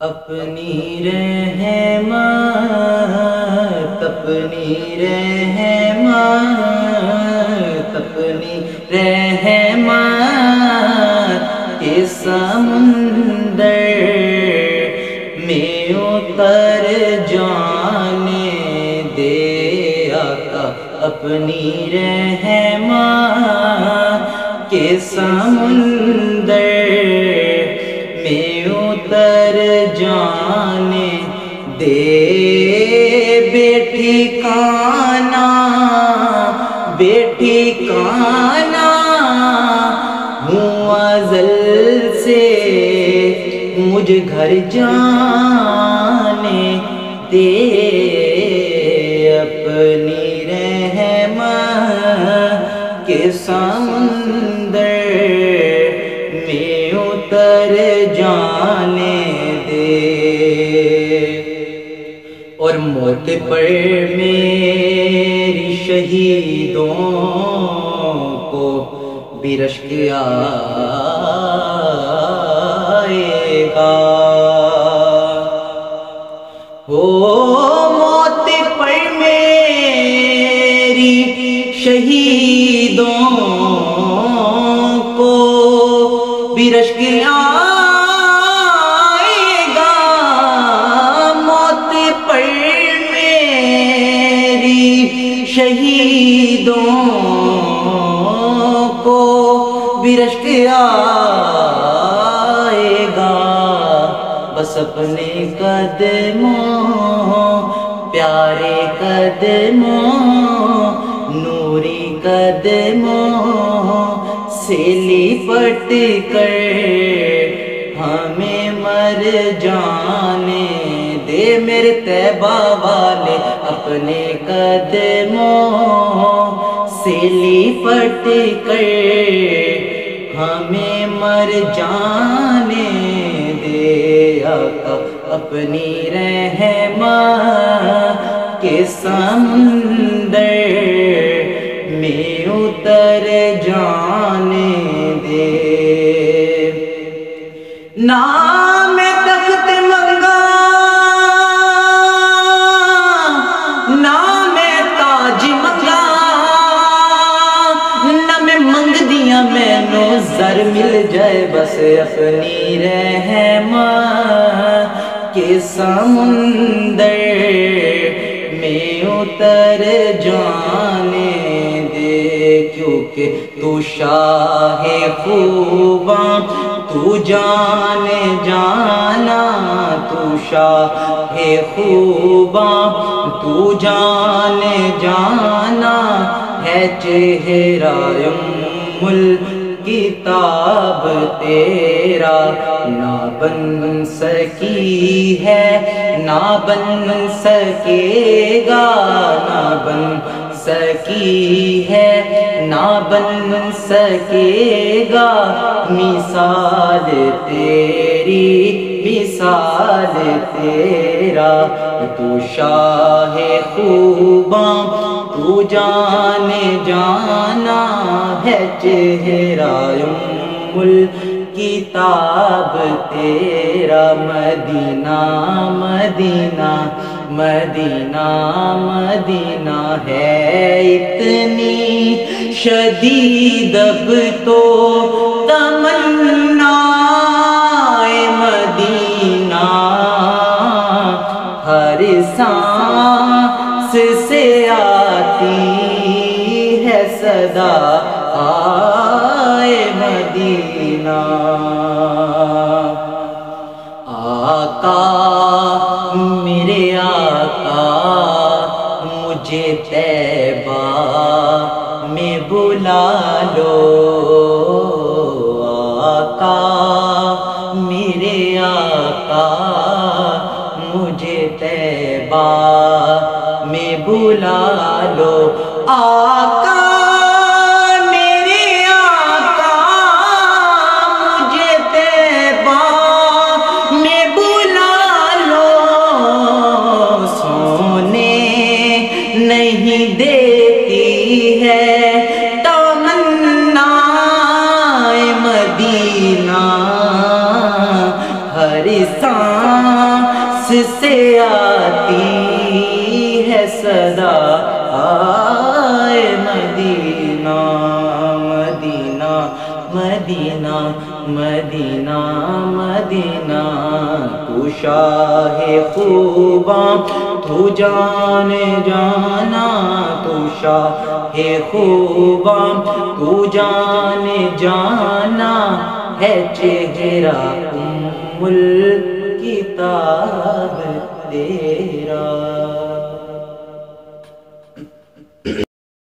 اپنی رحمت اپنی رحمت اپنی رحمت کے سمندر میں اتر جانے دے آقا، اپنی رحمت کے سمندر میں اتر جانے دے، بے ٹھکانہ ہوں ازل سے مجھ گھر جانے دے، اپنی رحمت کے سمندر میں اتر جانے دے۔ اور موت پر میری شہیدوں کو بھی رشک آئے گا، ہو موت پر میری شہیدوں کو بھی رشک آئے گا، موت پر میری شہیدوں کو بھی رشک آئے گا، بس اپنے قدموں پیارے قدموں نوری قدموں سے لپٹ کر ہمیں مر جانے دے، میرے طیبہ والے اپنے قدموں سے لپٹ کر ہمیں مر جانے دے، آقا اپنی رحمت کے سمندر میں اتر جانے دے۔ نام تخت منگا نام تاج منگا، نہ میں منگ دیا مینو زر مل جائے، بس اپنی رحمت کے سمندر میں اتر جانے دے، کیونکہ تو شاہ خوباں تو جان جانا، تو شاہ خوباں تو جان جانا ہے، چہرہ ام الکتاب تیرا نہ بن سکی ہے، نہ بن سکے گا، نہ بن سکی ہے، نہ بن سکے گا، مثال تیری مثال تیرا، تو شاہ خوباں تو جان جانا ہے، چہرہ ام الکتاب تیرا، مدینہ مدینہ مدینہ مدینہ ہے اتنی شدید اب تو تمنا مدینہ، ہر سانس سے آتی ہے صدا آئے مدینہ، آقا میرے آقا مجھے طیبہ میں بلا لو، آقا میرے آقا مجھے طیبہ میں بلا لو، آقا میرے آقا مجھے طیبہ میں بلا لو، سونے نہیں دیتی ہے تمنا مدینہ، ہر سانس سانس سے آتی ہے صدا آئے مدینہ مدینہ مدینہ مدینہ مدینہ تو شاہ خوباں تو جان جانا تو شاہ خوباں تو جان جانا ہے چہرہ ام الکتاب تیرا